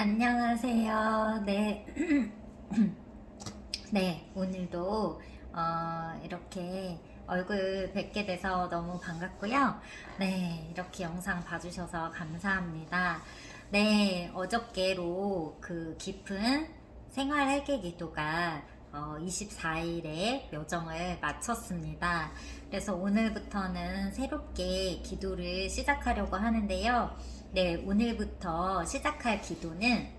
안녕하세요. 네. 네, 오늘도 이렇게 얼굴 뵙게 돼서 너무 반갑고요. 네, 이렇게 영상 봐주셔서 감사합니다. 네, 어저께로 그 깊은 생활 회개 기도가 24일에 요정을 마쳤습니다. 그래서 오늘부터는 새롭게 기도를 시작하려고 하는데요. 네, 오늘부터 시작할 기도는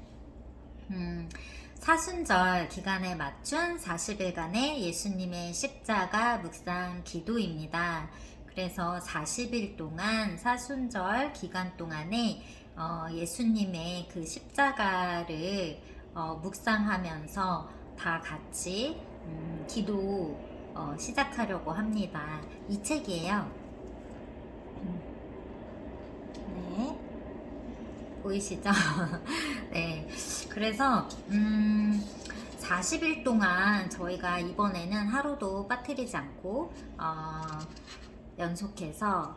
사순절 기간에 맞춘 40일간의 예수님의 십자가 묵상 기도입니다. 그래서 40일 동안 사순절 기간 동안에 예수님의 그 십자가를 묵상하면서 다 같이 기도 시작하려고 합니다. 이 책이에요. 네. 보이시죠? 네. 그래서 40일 동안 저희가 이번에는 하루도 빠뜨리지 않고 연속해서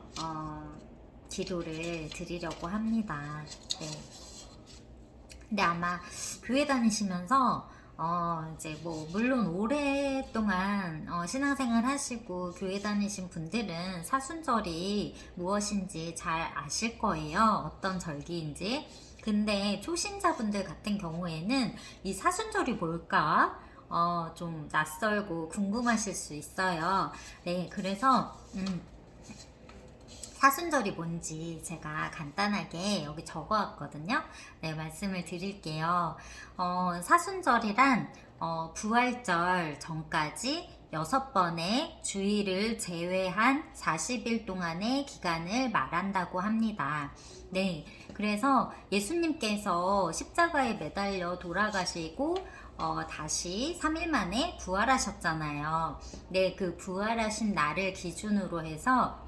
기도를 드리려고 합니다. 네. 근데 아마 교회 다니시면서 이제 뭐 물론 오랫동안 신앙생활 하시고 교회 다니신 분들은 사순절이 무엇인지 잘 아실 거예요. 어떤 절기인지. 근데 초신자분들 같은 경우에는 이 사순절이 뭘까? 좀 낯설고 궁금하실 수 있어요. 네, 그래서 사순절이 뭔지 제가 간단하게 여기 적어왔거든요. 네, 말씀을 드릴게요. 사순절이란 부활절 전까지 6번의 주일을 제외한 40일 동안의 기간을 말한다고 합니다. 네, 그래서 예수님께서 십자가에 매달려 돌아가시고 다시 3일 만에 부활하셨잖아요. 네, 그 부활하신 날을 기준으로 해서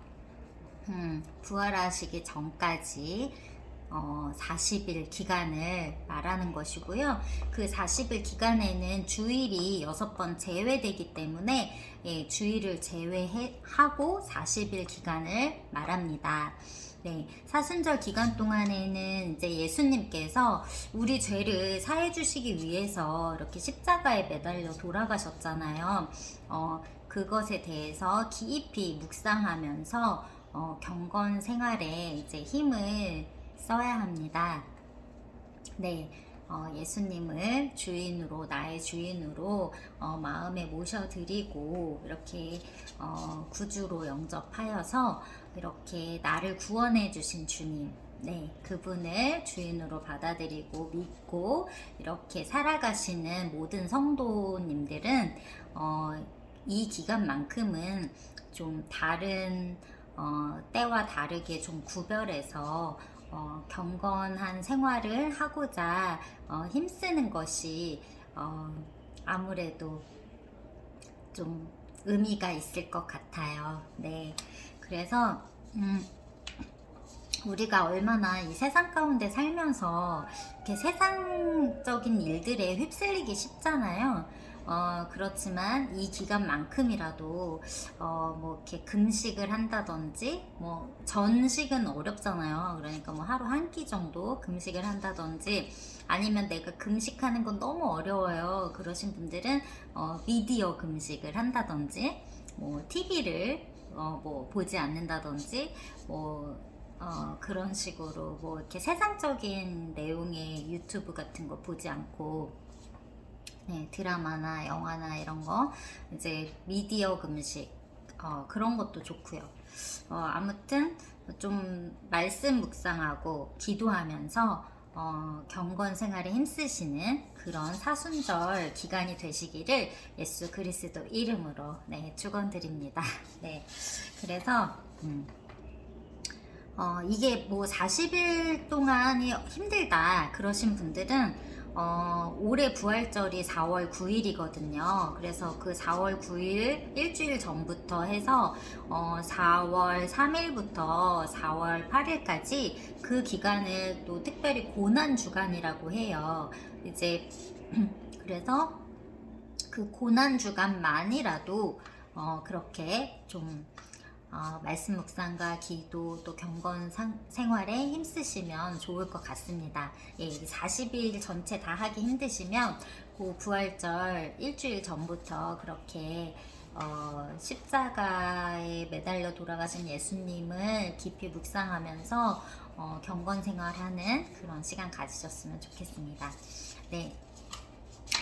부활하시기 전까지 40일 기간을 말하는 것이고요. 그 40일 기간에는 주일이 6번 제외되기 때문에 주일을 제외하고 40일 기간을 말합니다. 네, 사순절 기간 동안에는 이제 예수님께서 우리 죄를 사해 주시기 위해서 이렇게 십자가에 매달려 돌아가셨잖아요. 그것에 대해서 깊이 묵상하면서 경건 생활에 이제 힘을 써야 합니다. 네, 예수님을 주인으로, 나의 주인으로 마음에 모셔드리고 이렇게 구주로 영접하여서 이렇게 나를 구원해 주신 주님, 네, 그분을 주인으로 받아들이고 믿고 이렇게 살아가시는 모든 성도님들은 이 기간만큼은 좀 다른 때와 다르게 좀 구별해서 경건한 생활을 하고자 힘쓰는 것이 아무래도 좀 의미가 있을 것 같아요. 네, 그래서 우리가 얼마나 이 세상 가운데 살면서 이렇게 세상적인 일들에 휩쓸리기 쉽잖아요. 그렇지만 이 기간만큼이라도 뭐 이렇게 금식을 한다든지 뭐 전식은 어렵잖아요. 그러니까 뭐 하루 한 끼 정도 금식을 한다든지 아니면 내가 금식하는 건 너무 어려워요. 그러신 분들은 미디어 금식을 한다든지 뭐 TV를 뭐 보지 않는다든지 뭐 그런 식으로 뭐 이렇게 세상적인 내용의 유튜브 같은 거 보지 않고 네, 드라마나 영화나 이런 거 이제 미디어 금식 그런 것도 좋고요. 아무튼 좀 말씀 묵상하고 기도하면서 경건 생활에 힘쓰시는 그런 사순절 기간이 되시기를 예수 그리스도 이름으로 네, 축원드립니다. 네, 그래서 이게 뭐 40일 동안이 힘들다 그러신 분들은 올해 부활절이 4월 9일이거든요. 그래서 그 4월 9일 일주일 전부터 해서 4월 3일부터 4월 8일까지 그 기간을 또 특별히 고난 주간이라고 해요. 이제 그래서 그 고난 주간만이라도 그렇게 좀 말씀 묵상과 기도 또 경건 생활에 힘쓰시면 좋을 것 같습니다. 예, 40일 전체 다 하기 힘드시면 그 부활절 일주일 전부터 그렇게 십자가에 매달려 돌아가신 예수님을 깊이 묵상하면서 경건 생활하는 그런 시간 가지셨으면 좋겠습니다. 네.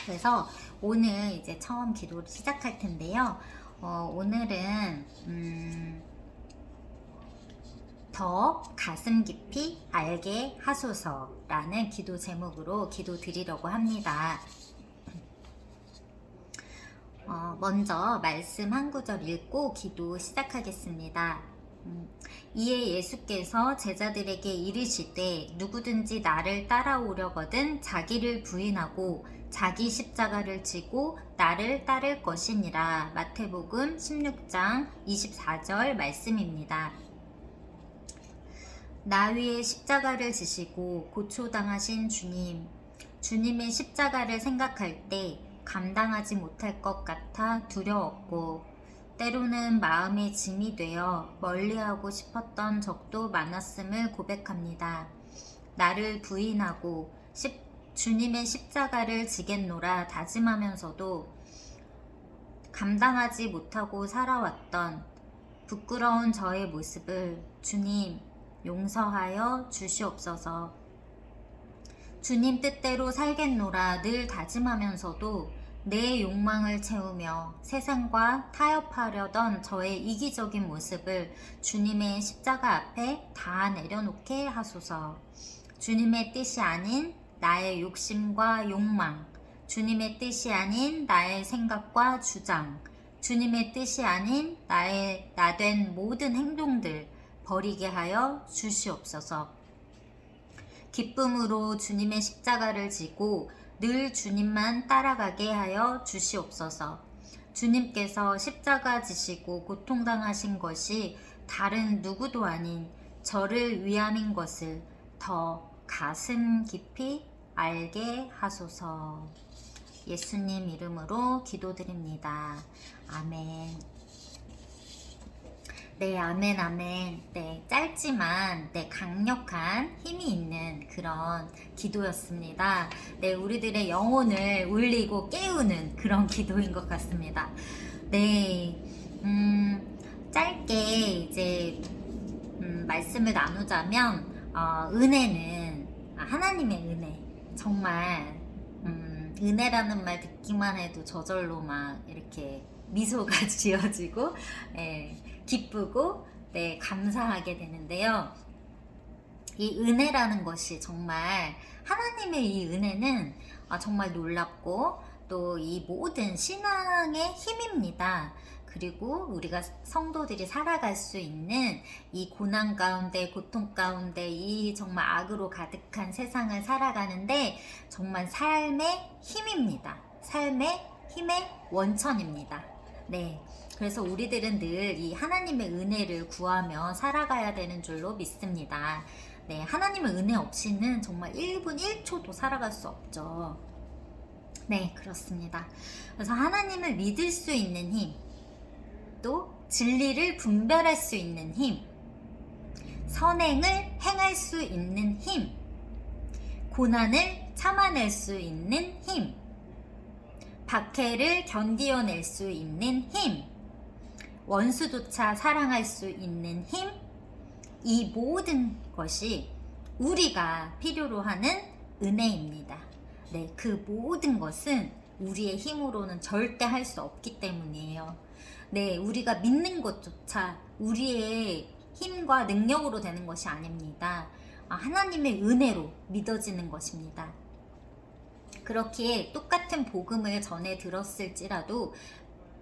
그래서 오늘 이제 처음 기도를 시작할 텐데요. 오늘은 더 가슴 깊이 알게 하소서라는 기도 제목으로 기도 드리려고 합니다. 먼저 말씀 한 구절 읽고 기도 시작하겠습니다. 이에 예수께서 제자들에게 이르시되 누구든지 나를 따라오려거든 자기를 부인하고 자기 십자가를 지고 나를 따를 것이니라. 마태복음 16장 24절 말씀입니다. 나 위에 십자가를 지시고 고초당하신 주님, 주님의 십자가를 생각할 때 감당하지 못할 것 같아 두려웠고 때로는 마음의 짐이 되어 멀리하고 싶었던 적도 많았음을 고백합니다. 나를 부인하고 주님의 십자가를 지겠노라 다짐하면서도 감당하지 못하고 살아왔던 부끄러운 저의 모습을 주님 용서하여 주시옵소서. 주님 뜻대로 살겠노라 늘 다짐하면서도 내 욕망을 채우며 세상과 타협하려던 저의 이기적인 모습을 주님의 십자가 앞에 다 내려놓게 하소서. 주님의 뜻이 아닌 나의 욕심과 욕망, 주님의 뜻이 아닌 나의 생각과 주장, 주님의 뜻이 아닌 나의 나된 모든 행동들 버리게 하여 주시옵소서. 기쁨으로 주님의 십자가를 지고 늘 주님만 따라가게 하여 주시옵소서. 주님께서 십자가 지시고 고통당하신 것이 다른 누구도 아닌 저를 위함인 것을 더 가슴 깊이 알게 하소서. 예수님 이름으로 기도드립니다. 아멘. 네, 아멘, 아멘. 네, 짧지만, 네, 강력한 힘이 있는 그런 기도였습니다. 네, 우리들의 영혼을 울리고 깨우는 그런 기도인 것 같습니다. 네, 짧게 이제, 말씀을 나누자면, 은혜는, 하나님의 은혜. 정말, 은혜라는 말 듣기만 해도 저절로 막 이렇게 미소가 지어지고, 예. 기쁘고 네, 감사하게 되는데요. 이 은혜라는 것이 정말 하나님의 이 은혜는 정말 놀랍고 또 이 모든 신앙의 힘입니다. 그리고 우리가 성도들이 살아갈 수 있는 이 고난 가운데 고통 가운데 이 정말 악으로 가득한 세상을 살아가는데 정말 삶의 힘입니다. 삶의 힘의 원천입니다. 네. 그래서 우리들은 늘 이 하나님의 은혜를 구하며 살아가야 되는 줄로 믿습니다. 네, 하나님의 은혜 없이는 정말 1분 1초도 살아갈 수 없죠. 네, 그렇습니다. 그래서 하나님을 믿을 수 있는 힘, 또 진리를 분별할 수 있는 힘, 선행을 행할 수 있는 힘, 고난을 참아낼 수 있는 힘, 박해를 견디어낼 수 있는 힘, 원수조차 사랑할 수 있는 힘, 이 모든 것이 우리가 필요로 하는 은혜입니다. 네, 그 모든 것은 우리의 힘으로는 절대 할 수 없기 때문이에요. 네, 우리가 믿는 것조차 우리의 힘과 능력으로 되는 것이 아닙니다. 하나님의 은혜로 믿어지는 것입니다. 그렇기에 똑같은 복음을 전해 들었을지라도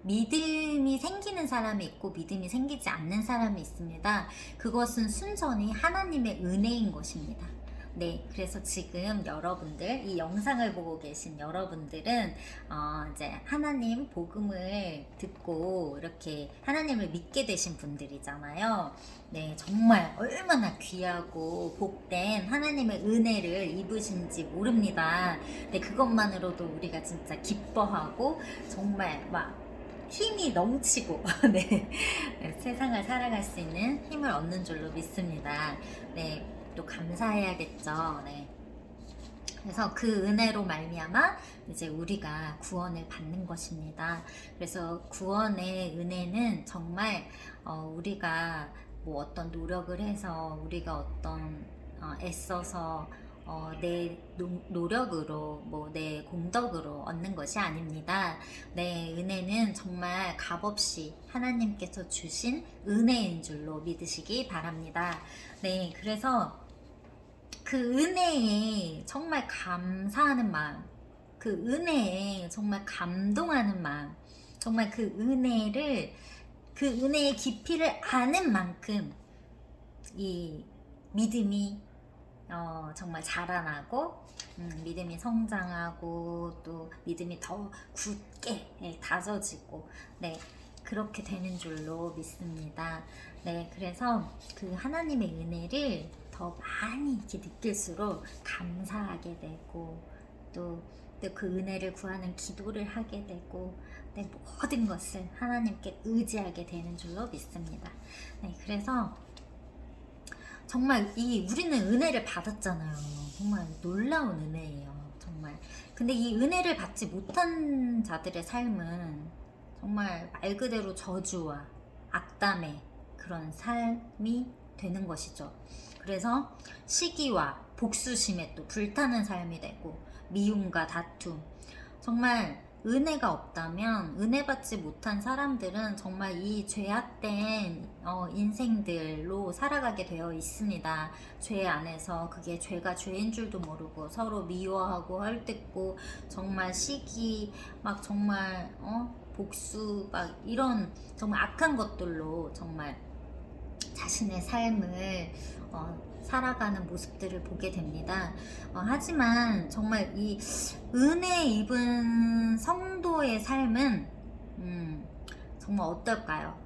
믿음이 생기는 사람이 있고 믿음이 생기지 않는 사람이 있습니다. 그것은 순전히 하나님의 은혜인 것입니다. 네, 그래서 지금 여러분들, 이 영상을 보고 계신 여러분들은 이제 하나님 복음을 듣고 이렇게 하나님을 믿게 되신 분들이잖아요. 네, 정말 얼마나 귀하고 복된 하나님의 은혜를 입으신지 모릅니다. 네, 그것만으로도 우리가 진짜 기뻐하고 정말 막 힘이 넘치고 네. 세상을 살아갈 수 있는 힘을 얻는 줄로 믿습니다. 네, 또 감사해야겠죠. 네. 그래서 그 은혜로 말미암아 이제 우리가 구원을 받는 것입니다. 그래서 구원의 은혜는 정말 우리가 뭐 어떤 노력을 해서 우리가 어떤 애써서 내 노력으로 뭐 내 공덕으로 얻는 것이 아닙니다. 네, 은혜는 정말 값없이 하나님께서 주신 은혜인 줄로 믿으시기 바랍니다. 네, 그래서 그 은혜에 정말 감사하는 마음, 그 은혜에 정말 감동하는 마음, 정말 그 은혜의 깊이를 아는 만큼 이 믿음이 정말 자라나고, 믿음이 성장하고, 또 믿음이 더 굳게 다져지고, 네, 그렇게 되는 줄로 믿습니다. 네, 그래서 그 하나님의 은혜를 더 많이 이렇게 느낄수록 감사하게 되고, 또 그 은혜를 구하는 기도를 하게 되고, 네, 모든 것을 하나님께 의지하게 되는 줄로 믿습니다. 네, 그래서 정말 우리는 은혜를 받았잖아요. 정말 놀라운 은혜예요. 정말. 근데 이 은혜를 받지 못한 자들의 삶은 정말 말 그대로 저주와 악담의 그런 삶이 되는 것이죠. 그래서 시기와 복수심에 또 불타는 삶이 되고, 미움과 다툼, 정말 은혜가 없다면, 은혜 받지 못한 사람들은 정말 이 죄악된 인생들로 살아가게 되어 있습니다. 죄 안에서 그게 죄가 죄인 줄도 모르고 서로 미워하고 헐뜯고, 정말 시기, 막 정말 복수, 막 이런 정말 악한 것들로 정말 자신의 삶을 살아가는 모습들을 보게 됩니다. 하지만 정말 이 은혜 입은 성도의 삶은 정말 어떨까요?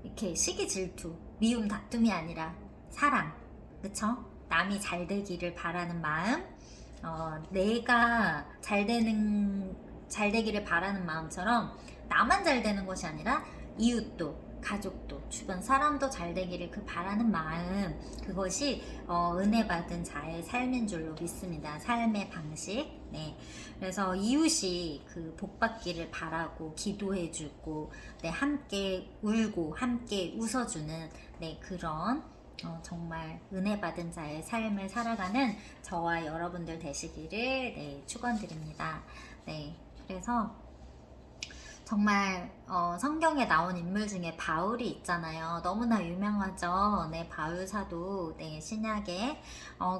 이렇게 시기 질투, 미움, 다툼이 아니라 사랑, 그쵸? 남이 잘 되기를 바라는 마음, 내가 잘 되기를 바라는 마음처럼 나만 잘 되는 것이 아니라 이웃도, 가족도, 주변 사람도 잘 되기를 바라는 마음, 그것이 은혜 받은 자의 삶인 줄로 믿습니다. 삶의 방식. 네. 그래서 이웃이 그 복 받기를 바라고 기도해주고, 네, 함께 울고 함께 웃어주는, 네, 그런 정말 은혜 받은 자의 삶을 살아가는 저와 여러분들 되시기를, 네, 축원드립니다. 네. 그래서 정말 성경에 나온 인물 중에 바울이 있잖아요. 너무나 유명하죠. 네, 바울 사도. 네, 신약에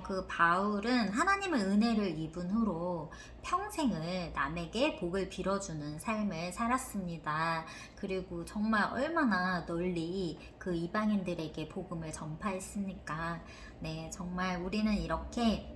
그 바울은 하나님의 은혜를 입은 후로 평생을 남에게 복을 빌어주는 삶을 살았습니다. 그리고 정말 얼마나 널리 그 이방인들에게 복음을 전파했습니까? 네, 정말 우리는 이렇게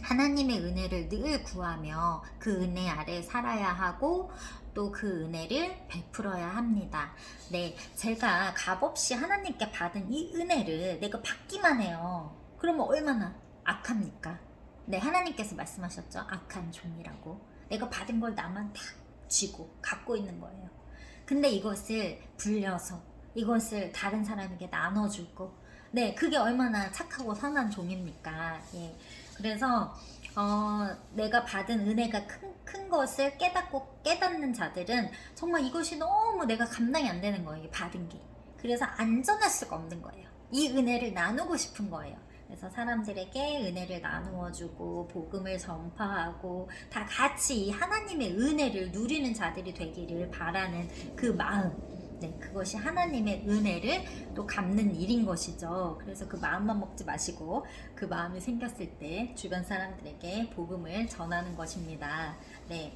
하나님의 은혜를 늘 구하며 그 은혜 아래 살아야 하고, 또 그 은혜를 베풀어야 합니다. 네, 제가 값없이 하나님께 받은 이 은혜를 내가 받기만 해요. 그러면 얼마나 악합니까? 네, 하나님께서 말씀하셨죠. 악한 종이라고. 내가 받은 걸 나만 다 쥐고 갖고 있는 거예요. 근데 이것을 불려서 이것을 다른 사람에게 나눠주고, 네, 그게 얼마나 착하고 선한 종입니까? 예. 그래서 내가 받은 은혜가 큰 것을 깨닫는 자들은 정말 이것이 너무 내가 감당이 안 되는 거예요. 받은 게. 그래서 안전할 수가 없는 거예요. 이 은혜를 나누고 싶은 거예요. 그래서 사람들에게 은혜를 나누어주고 복음을 전파하고 다 같이 이 하나님의 은혜를 누리는 자들이 되기를 바라는 그 마음, 네, 그것이 하나님의 은혜를 또 갚는 일인 것이죠. 그래서 그 마음만 먹지 마시고 그 마음이 생겼을 때 주변 사람들에게 복음을 전하는 것입니다. 네.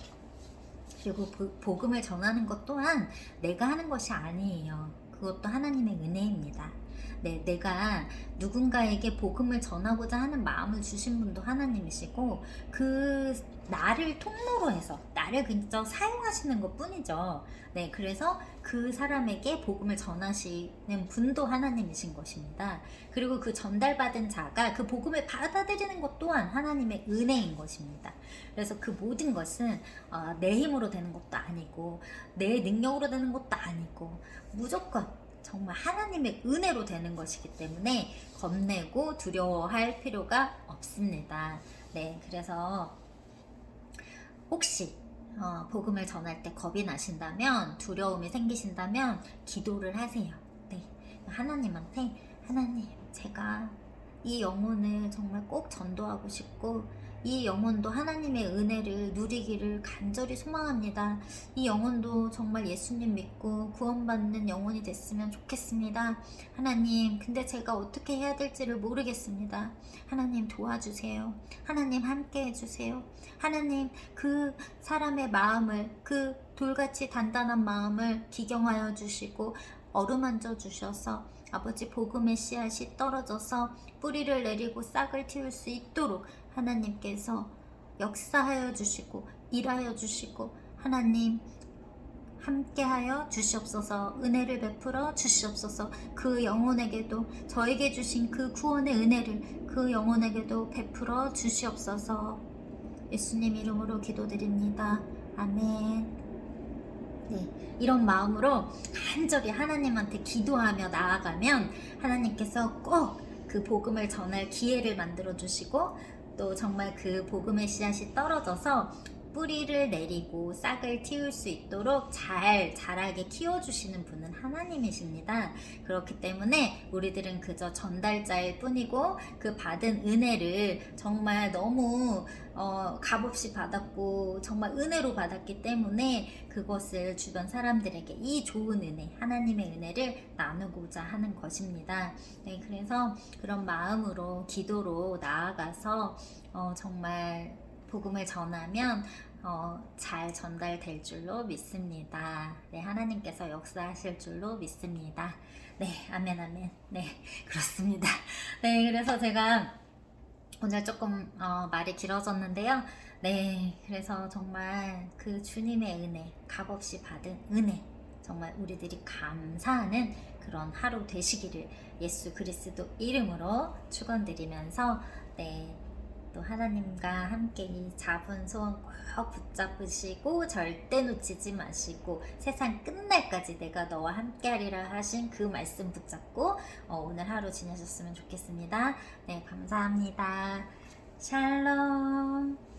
그리고 복음을 전하는 것 또한 내가 하는 것이 아니에요. 그것도 하나님의 은혜입니다. 네, 내가 누군가에게 복음을 전하고자 하는 마음을 주신 분도 하나님이시고, 그 나를 통로로 해서 나를 그저 사용하시는 것 뿐이죠. 네, 그래서 그 사람에게 복음을 전하시는 분도 하나님이신 것입니다. 그리고 그 전달받은 자가 그 복음을 받아들이는 것 또한 하나님의 은혜인 것입니다. 그래서 그 모든 것은 내 힘으로 되는 것도 아니고 내 능력으로 되는 것도 아니고 무조건 정말 하나님의 은혜로 되는 것이기 때문에 겁내고 두려워할 필요가 없습니다. 네, 그래서 혹시 복음을 전할 때 겁이 나신다면, 두려움이 생기신다면 기도를 하세요. 네, 하나님한테 하나님, 제가 이 영혼을 정말 꼭 전도하고 싶고 이 영혼도 하나님의 은혜를 누리기를 간절히 소망합니다. 이 영혼도 정말 예수님 믿고 구원받는 영혼이 됐으면 좋겠습니다. 하나님, 근데 제가 어떻게 해야 될지를 모르겠습니다. 하나님 도와주세요. 하나님 함께 해주세요. 하나님, 그 사람의 마음을, 그 돌같이 단단한 마음을 기경하여 주시고 어루만져 주셔서 아버지 복음의 씨앗이 떨어져서 뿌리를 내리고 싹을 틔울 수 있도록 하나님께서 역사하여 주시고 일하여 주시고 하나님 함께하여 주시옵소서. 은혜를 베풀어 주시옵소서. 그 영혼에게도 저에게 주신 그 구원의 은혜를 그 영혼에게도 베풀어 주시옵소서. 예수님 이름으로 기도드립니다. 아멘. 네, 이런 마음으로 간절히 하나님한테 기도하며 나아가면 하나님께서 꼭 그 복음을 전할 기회를 만들어 주시고 또 정말 그 복음의 씨앗이 떨어져서 뿌리를 내리고 싹을 틔울 수 있도록 잘 자라게 키워주시는 분은 하나님이십니다. 그렇기 때문에 우리들은 그저 전달자일 뿐이고 그 받은 은혜를 정말 너무 값없이 받았고 정말 은혜로 받았기 때문에 그것을 주변 사람들에게 이 좋은 은혜, 하나님의 은혜를 나누고자 하는 것입니다. 네, 그래서 그런 마음으로 기도로 나아가서 정말 복음을 전하면 잘 전달될 줄로 믿습니다. 네, 하나님께서 역사하실 줄로 믿습니다. 네, 아멘, 아멘. 네, 그렇습니다. 네, 그래서 제가 오늘 조금 말이 길어졌는데요. 네, 그래서 정말 그 주님의 은혜, 값없이 받은 은혜, 정말 우리들이 감사하는 그런 하루 되시기를 예수 그리스도 이름으로 축원드리면서 네, 또 하나님과 함께 이 잡은 소원 꼭 붙잡으시고 절대 놓치지 마시고 세상 끝날까지 내가 너와 함께 하리라 하신 그 말씀 붙잡고 오늘 하루 지내셨으면 좋겠습니다. 네, 감사합니다. 샬롬.